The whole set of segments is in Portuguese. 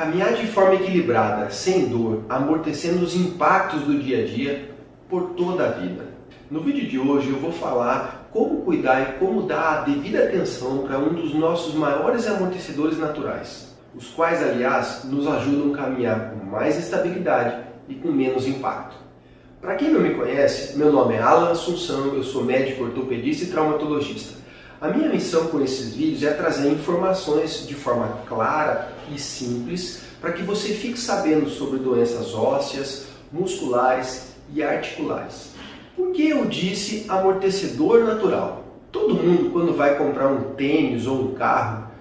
Caminhar de forma equilibrada, sem dor, amortecendo os impactos do dia a dia por toda a vida. No vídeo de hoje eu vou falar como cuidar e como dar a devida atenção para um dos nossos maiores amortecedores naturais, os quais, aliás, nos ajudam a caminhar com mais estabilidade e com menos impacto. Para quem não me conhece, meu nome é Alan Assunção, eu sou médico ortopedista e traumatologista. A minha missão com esses vídeos é trazer informações de forma clara e simples para que você fique sabendo sobre doenças ósseas, musculares e articulares. Por que eu disse amortecedor natural? Todo mundo, quando vai comprar um tênis ou um carro,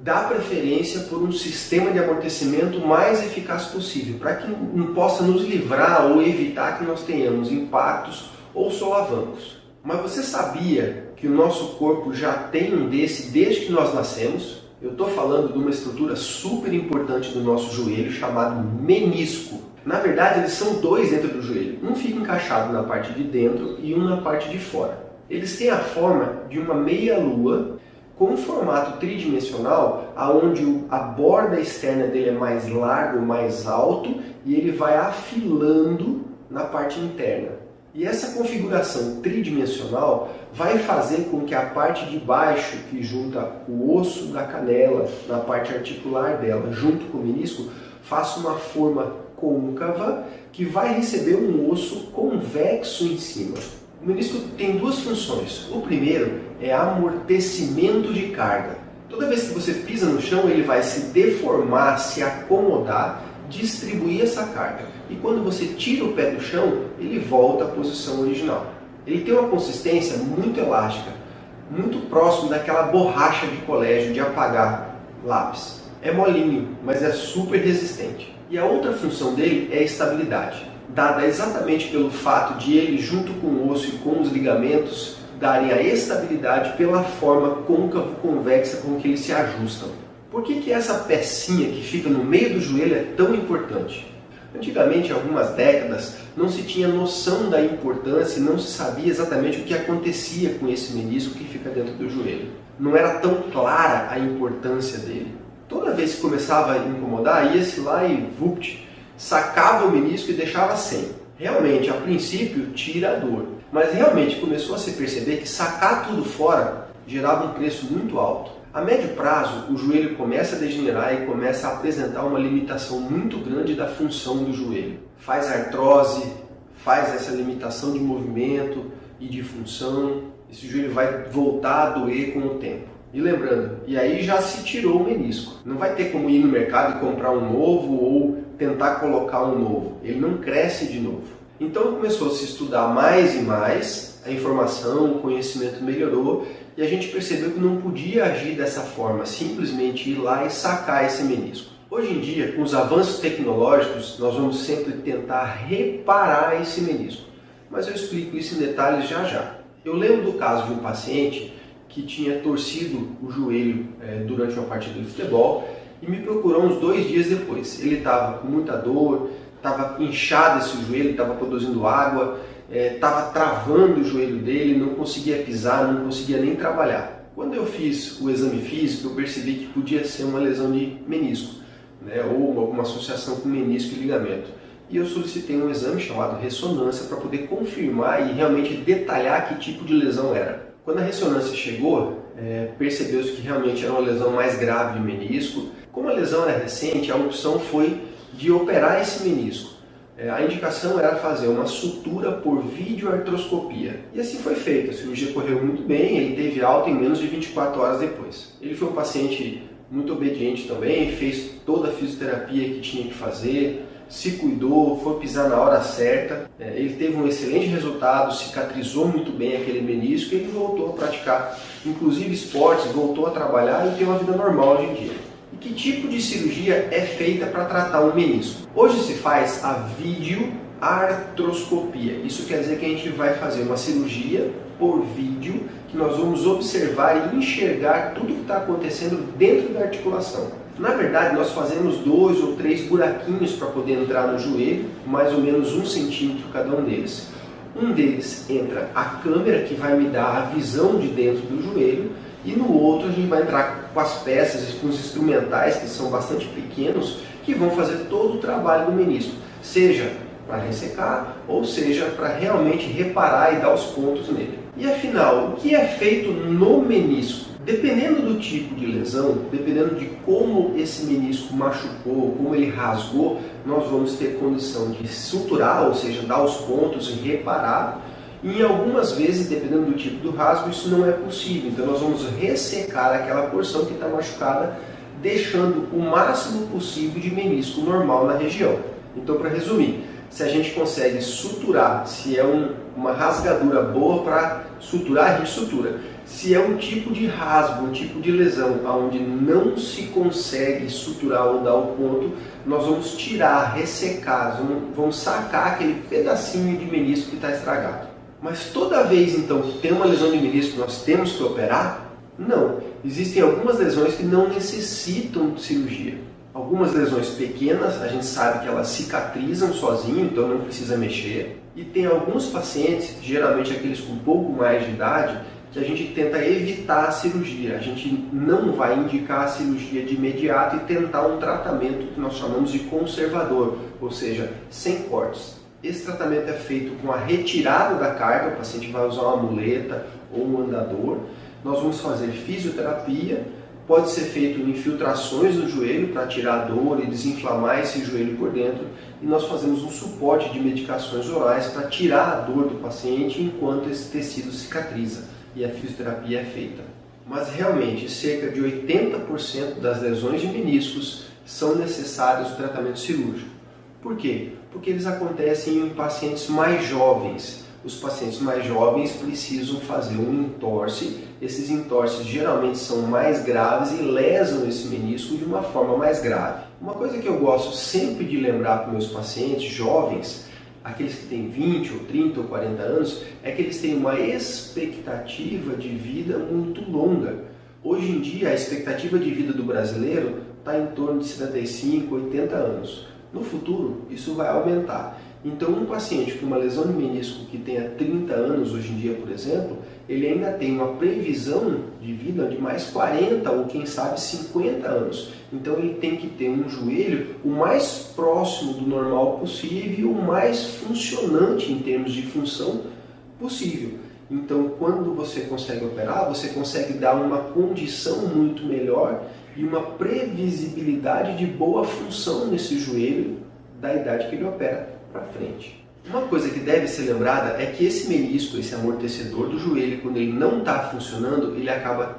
dá preferência por um sistema de amortecimento mais eficaz possível, para que não possa nos livrar ou evitar que nós tenhamos impactos ou solavancos. Mas você sabia que o nosso corpo já tem um desse desde que nós nascemos? Eu estou falando de uma estrutura super importante do nosso joelho chamado menisco. Na verdade, eles são dois dentro do joelho. Um fica encaixado na parte de dentro e um na parte de fora. Eles têm a forma de uma meia-lua com um formato tridimensional, onde a borda externa dele é mais largo, mais alto, e ele vai afilando na parte interna. E essa configuração tridimensional vai fazer com que a parte de baixo, que junta o osso da canela na parte articular dela, junto com o menisco, faça uma forma côncava que vai receber um osso convexo em cima. O menisco tem duas funções. O primeiro é amortecimento de carga. Toda vez que você pisa no chão, ele vai se deformar, se acomodar, distribuir essa carga. E quando você tira o pé do chão, ele volta à posição original. Ele tem uma consistência muito elástica, muito próximo daquela borracha de colégio de apagar lápis. É molinho, mas é super resistente. E a outra função dele é a estabilidade, dada exatamente pelo fato de ele, junto com o osso e com os ligamentos, darem a estabilidade pela forma côncavo-convexa com que eles se ajustam. Por que essa pecinha que fica no meio do joelho é tão importante? Antigamente, há algumas décadas, não se tinha noção da importância e não se sabia exatamente o que acontecia com esse menisco que fica dentro do joelho. Não era tão clara a importância dele. Toda vez que começava a incomodar, ia-se lá e vupt, sacava o menisco e deixava sem. Realmente, a princípio, tira a dor. Mas realmente começou a se perceber que sacar tudo fora gerava um preço muito alto. A médio prazo, o joelho começa a degenerar e começa a apresentar uma limitação muito grande da função do joelho. Faz artrose, faz essa limitação de movimento e de função. Esse joelho vai voltar a doer com o tempo. E lembrando, e aí já se tirou o menisco. Não vai ter como ir no mercado e comprar um novo ou tentar colocar um novo. Ele não cresce de novo. Então começou a se estudar mais e mais, a informação, o conhecimento melhorou e a gente percebeu que não podia agir dessa forma, simplesmente ir lá e sacar esse menisco. Hoje em dia, com os avanços tecnológicos, nós vamos sempre tentar reparar esse menisco. Mas eu explico isso em detalhes já já. Eu lembro do caso de um paciente que tinha torcido o joelho durante uma partida de futebol e me procurou uns 2 dias depois. Ele estava com muita dor, estava inchado esse joelho, estava produzindo água, estava travando o joelho dele, não conseguia pisar, não conseguia nem trabalhar. Quando eu fiz o exame físico, eu percebi que podia ser uma lesão de menisco, ou alguma associação com menisco e ligamento. E eu solicitei um exame chamado ressonância para poder confirmar e realmente detalhar que tipo de lesão era. Quando a ressonância chegou, percebeu-se que realmente era uma lesão mais grave de menisco. Como a lesão era recente, a opção foi de operar esse menisco. A indicação era fazer uma sutura por videoartroscopia. E assim foi feito. A cirurgia correu muito bem, ele teve alta em menos de 24 horas depois. Ele foi um paciente muito obediente também, fez toda a fisioterapia que tinha que fazer, se cuidou, foi pisar na hora certa. Ele teve um excelente resultado, cicatrizou muito bem aquele menisco e ele voltou a praticar, inclusive esportes, voltou a trabalhar e tem uma vida normal hoje em dia. E que tipo de cirurgia é feita para tratar um menisco? Hoje se faz a videoartroscopia. Isso quer dizer que a gente vai fazer uma cirurgia por vídeo, que nós vamos observar e enxergar tudo que está acontecendo dentro da articulação. Na verdade, nós fazemos 2 ou 3 buraquinhos para poder entrar no joelho, mais ou menos 1 centímetro cada um deles. Um deles entra a câmera, que vai me dar a visão de dentro do joelho, e no outro a gente vai entrar com as peças e com os instrumentais, que são bastante pequenos, que vão fazer todo o trabalho do menisco, seja para ressecar ou seja para realmente reparar e dar os pontos nele. E afinal, o que é feito no menisco? Dependendo do tipo de lesão, dependendo de como esse menisco machucou, como ele rasgou, nós vamos ter condição de suturar, ou seja, dar os pontos e reparar. E em algumas vezes, dependendo do tipo do rasgo, isso não é possível. Então nós vamos ressecar aquela porção que está machucada, deixando o máximo possível de menisco normal na região. Então, para resumir, se a gente consegue suturar, se é uma rasgadura boa para suturar, a gente sutura. Se é um tipo de rasgo, um tipo de lesão onde não se consegue suturar ou dar o ponto, nós vamos tirar, ressecar, vamos sacar aquele pedacinho de menisco que está estragado. Mas toda vez então que tem uma lesão de menisco nós temos que operar? Não. Existem algumas lesões que não necessitam de cirurgia. Algumas lesões pequenas, a gente sabe que elas cicatrizam sozinho, então não precisa mexer. E tem alguns pacientes, geralmente aqueles com um pouco mais de idade, que a gente tenta evitar a cirurgia. A gente não vai indicar a cirurgia de imediato e tentar um tratamento que nós chamamos de conservador, ou seja, sem cortes. Esse tratamento é feito com a retirada da carga, o paciente vai usar uma muleta ou um andador. Nós vamos fazer fisioterapia, pode ser feito infiltrações no joelho para tirar a dor e desinflamar esse joelho por dentro. E nós fazemos um suporte de medicações orais para tirar a dor do paciente enquanto esse tecido cicatriza e a fisioterapia é feita. Mas realmente, cerca de 80% das lesões de meniscos são necessários o tratamento cirúrgico. Por quê? Porque eles acontecem em pacientes mais jovens. Os pacientes mais jovens precisam fazer um entorse. Esses entorses geralmente são mais graves e lesam esse menisco de uma forma mais grave. Uma coisa que eu gosto sempre de lembrar para meus pacientes jovens, aqueles que têm 20 ou 30 ou 40 anos, é que eles têm uma expectativa de vida muito longa. Hoje em dia, a expectativa de vida do brasileiro está em torno de 75, 80 anos. No futuro, isso vai aumentar. Então, um paciente com uma lesão de menisco que tenha 30 anos hoje em dia, por exemplo, ele ainda tem uma previsão de vida de mais 40 ou quem sabe 50 anos. Então, ele tem que ter um joelho o mais próximo do normal possível e o mais funcionante em termos de função possível. Então, quando você consegue operar, você consegue dar uma condição muito melhor e uma previsibilidade de boa função nesse joelho da idade que ele opera para frente. Uma coisa que deve ser lembrada é que esse menisco, esse amortecedor do joelho, quando ele não está funcionando, ele acaba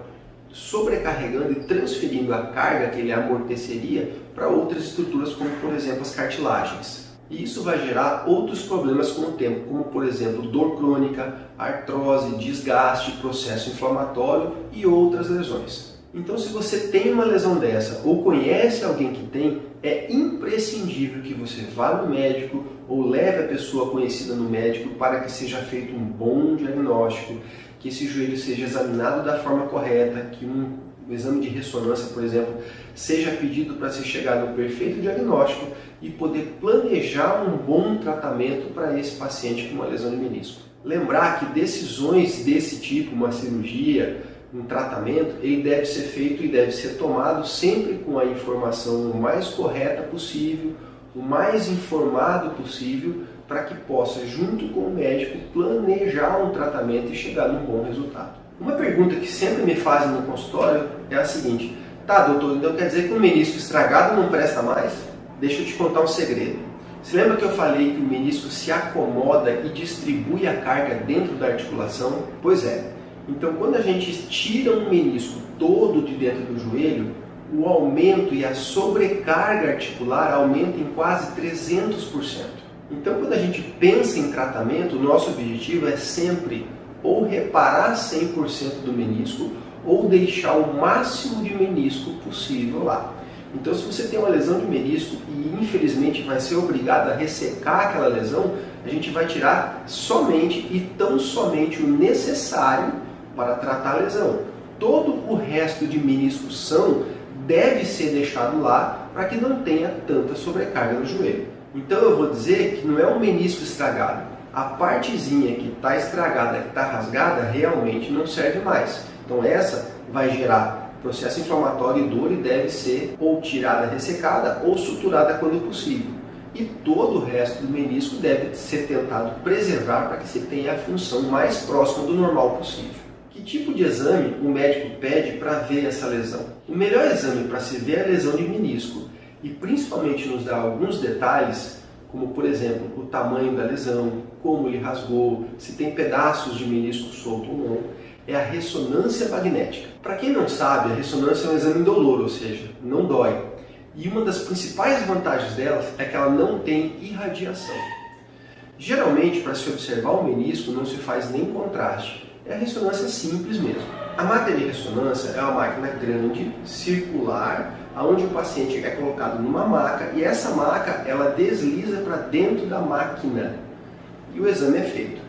sobrecarregando e transferindo a carga que ele amorteceria para outras estruturas, como por exemplo as cartilagens. E isso vai gerar outros problemas com o tempo, como por exemplo dor crônica, artrose, desgaste, processo inflamatório e outras lesões. Então, se você tem uma lesão dessa ou conhece alguém que tem, é imprescindível que você vá no médico ou leve a pessoa conhecida no médico para que seja feito um bom diagnóstico, que esse joelho seja examinado da forma correta, que um exame de ressonância, por exemplo, seja pedido para se chegar no perfeito diagnóstico e poder planejar um bom tratamento para esse paciente com uma lesão de menisco. Lembrar que decisões desse tipo, uma cirurgia, um tratamento, ele deve ser feito e deve ser tomado sempre com a informação o mais correta possível, o mais informado possível, para que possa, junto com o médico, planejar um tratamento e chegar num bom resultado. Uma pergunta que sempre me fazem no consultório é a seguinte: tá, doutor, então quer dizer que um menisco estragado não presta mais? Deixa eu te contar um segredo. Você lembra que eu falei que o menisco se acomoda e distribui a carga dentro da articulação? Pois é. Então, quando a gente tira um menisco todo de dentro do joelho, o aumento e a sobrecarga articular aumenta em quase 300%. Então, quando a gente pensa em tratamento, o nosso objetivo é sempre ou reparar 100% do menisco ou deixar o máximo de menisco possível lá. Então, se você tem uma lesão de menisco e infelizmente vai ser obrigado a ressecar aquela lesão, a gente vai tirar somente e tão somente o necessário para tratar a lesão. Todo o resto de menisco são deve ser deixado lá para que não tenha tanta sobrecarga no joelho. Então eu vou dizer que não é um menisco estragado. A partezinha que está estragada, que está rasgada, realmente não serve mais. Então essa vai gerar processo inflamatório e dor, e deve ser ou tirada ressecada ou suturada quando possível. E todo o resto do menisco deve ser tentado preservar para que se tenha a função mais próxima do normal possível. Que tipo de exame o médico pede para ver essa lesão? O melhor exame para se ver é a lesão de menisco e principalmente nos dar alguns detalhes, como por exemplo o tamanho da lesão, como ele rasgou, se tem pedaços de menisco solto ou não, é a ressonância magnética. Para quem não sabe, a ressonância é um exame indolor, ou seja, não dói. E uma das principais vantagens dela é que ela não tem irradiação. Geralmente, para se observar o menisco, não se faz nem contraste. É a ressonância simples mesmo. A máquina de ressonância é uma máquina grande, circular, onde o paciente é colocado numa maca e essa maca ela desliza para dentro da máquina e o exame é feito.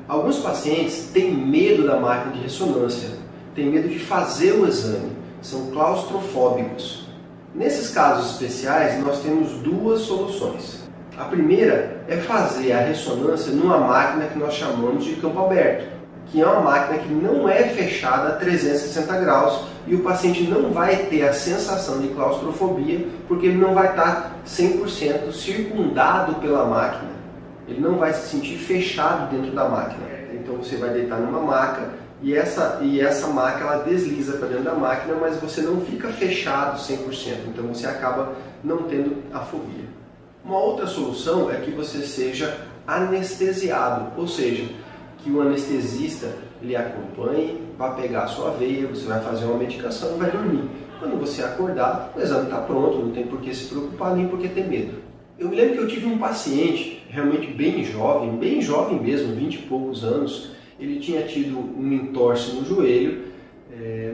Alguns pacientes têm medo da máquina de ressonância, têm medo de fazer o exame, são claustrofóbicos. Nesses casos especiais, nós temos duas soluções. A primeira é fazer a ressonância numa máquina que nós chamamos de campo aberto, que é uma máquina que não é fechada a 360 graus e o paciente não vai ter a sensação de claustrofobia porque ele não vai estar 100% circundado pela máquina. Ele não vai se sentir fechado dentro da máquina. Então você vai deitar numa maca e essa maca ela desliza para dentro da máquina, mas você não fica fechado 100%, então você acaba não tendo a fobia. Uma outra solução é que você seja anestesiado, ou seja, que o anestesista lhe acompanhe, vai pegar a sua veia, você vai fazer uma medicação e vai dormir. Quando você acordar, o exame está pronto, não tem por que se preocupar nem por que ter medo. Eu me lembro que eu tive um paciente realmente bem jovem mesmo, 20 e poucos anos. Ele tinha tido um entorse no joelho,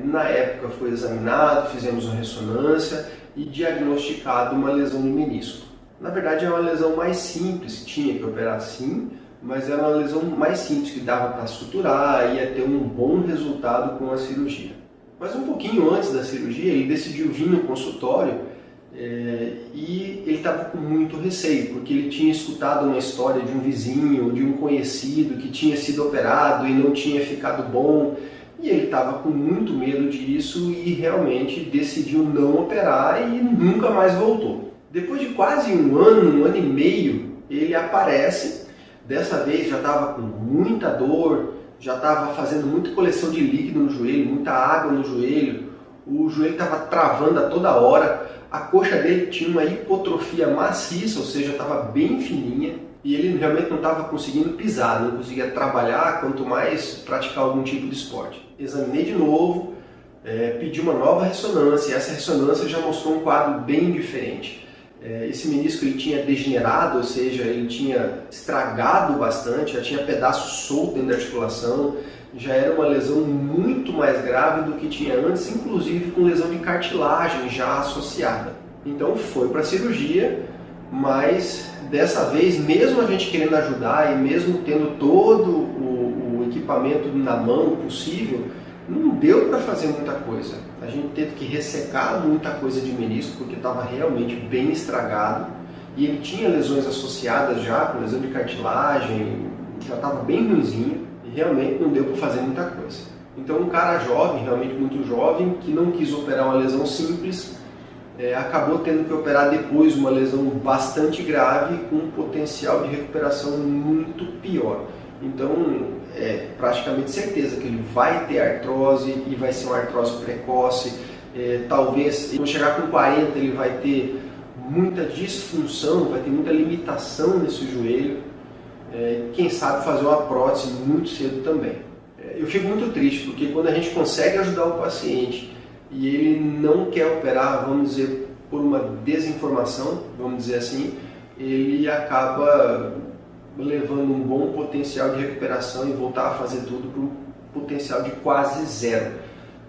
na época foi examinado, fizemos uma ressonância e diagnosticado uma lesão de menisco. Na verdade é uma lesão mais simples, tinha que operar sim, mas era uma lesão mais simples que dava para suturar, ia ter um bom resultado com a cirurgia. Mas um pouquinho antes da cirurgia ele decidiu vir no consultório e ele estava com muito receio, porque ele tinha escutado uma história de um vizinho, de um conhecido que tinha sido operado e não tinha ficado bom, e ele estava com muito medo disso e realmente decidiu não operar e nunca mais voltou. Depois de quase um ano e meio, ele aparece, dessa vez já estava com muita dor, já estava fazendo muita coleção de líquido no joelho, muita água no joelho, o joelho estava travando a toda hora, a coxa dele tinha uma hipotrofia maciça, ou seja, estava bem fininha, e ele realmente não estava conseguindo pisar, não conseguia trabalhar, quanto mais praticar algum tipo de esporte. Examinei de novo, pedi uma nova ressonância, e essa ressonância já mostrou um quadro bem diferente. Esse menisco ele tinha degenerado, ou seja, ele tinha estragado bastante, já tinha pedaços soltos dentro da articulação, já era uma lesão muito mais grave do que tinha antes, inclusive com lesão de cartilagem já associada. Então foi para a cirurgia, mas dessa vez, mesmo a gente querendo ajudar e mesmo tendo todo o equipamento na mão possível, não deu para fazer muita coisa. A gente teve que ressecar muita coisa de menisco porque estava realmente bem estragado e ele tinha lesões associadas já, com lesão de cartilagem, já estava bem ruinzinho e realmente não deu para fazer muita coisa. Então um cara jovem, realmente muito jovem, que não quis operar uma lesão simples, acabou tendo que operar depois uma lesão bastante grave com um potencial de recuperação muito pior. Então é praticamente certeza que ele vai ter artrose e vai ser uma artrose precoce. Talvez quando chegar com 40 ele vai ter muita disfunção, vai ter muita limitação nesse joelho. Quem sabe fazer uma prótese muito cedo também. Eu fico muito triste porque quando a gente consegue ajudar o paciente e ele não quer operar, vamos dizer, por uma desinformação, vamos dizer assim, ele acaba levando um bom potencial de recuperação e voltar a fazer tudo para um potencial de quase zero.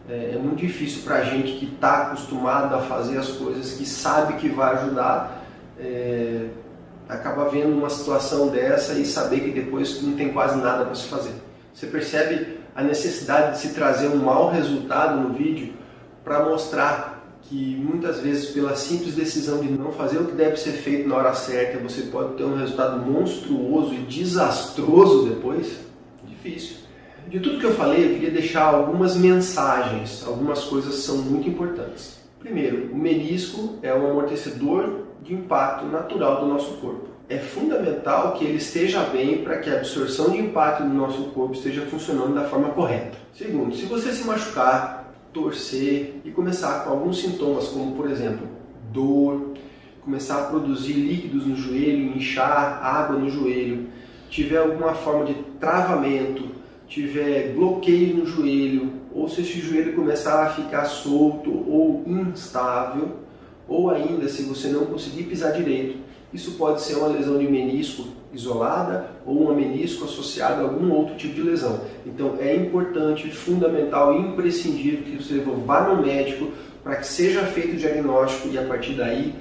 É muito difícil para a gente que está acostumado a fazer as coisas, que sabe que vai ajudar, acaba vendo uma situação dessa e saber que depois não tem quase nada para se fazer. Você percebe a necessidade de se trazer um mau resultado no vídeo para mostrar que muitas vezes pela simples decisão de não fazer o que deve ser feito na hora certa, você pode ter um resultado monstruoso e desastroso depois? Difícil. De tudo que eu falei, eu queria deixar algumas mensagens, algumas coisas são muito importantes. Primeiro, o menisco é um amortecedor de impacto natural do nosso corpo. É fundamental que ele esteja bem para que a absorção de impacto do nosso corpo esteja funcionando da forma correta. Segundo, se você se machucar, torcer e começar com alguns sintomas, como por exemplo, dor, começar a produzir líquidos no joelho, inchar água no joelho, tiver alguma forma de travamento, tiver bloqueio no joelho, ou se esse joelho começar a ficar solto ou instável, ou ainda se você não conseguir pisar direito, isso pode ser uma lesão de menisco isolada ou uma menisco associada a algum outro tipo de lesão. Então é importante, fundamental e imprescindível que você vá no médico para que seja feito o diagnóstico e a partir daí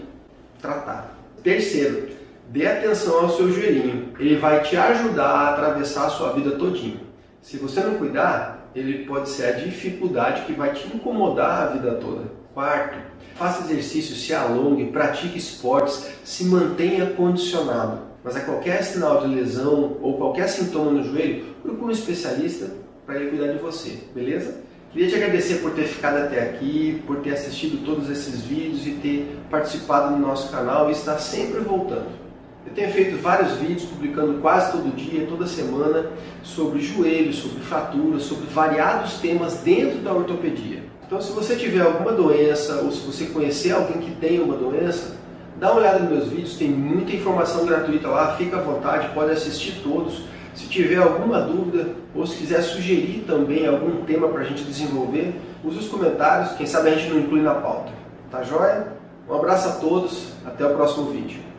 tratar. Terceiro, dê atenção ao seu joelhinho. Ele vai te ajudar a atravessar a sua vida todinha. Se você não cuidar, ele pode ser a dificuldade que vai te incomodar a vida toda. Quarto, faça exercício, se alongue, pratique esportes, se mantenha condicionado. Mas a qualquer sinal de lesão ou qualquer sintoma no joelho, procure um especialista para ele cuidar de você, beleza? Queria te agradecer por ter ficado até aqui, por ter assistido todos esses vídeos e ter participado no nosso canal e estar sempre voltando. Eu tenho feito vários vídeos, publicando quase todo dia, toda semana, sobre joelhos, sobre fraturas, sobre variados temas dentro da ortopedia. Então, se você tiver alguma doença ou se você conhecer alguém que tem uma doença, dá uma olhada nos meus vídeos, tem muita informação gratuita lá, fica à vontade, pode assistir todos. Se tiver alguma dúvida ou se quiser sugerir também algum tema para a gente desenvolver, use os comentários, quem sabe a gente não inclui na pauta. Tá joia? Um abraço a todos, até o próximo vídeo.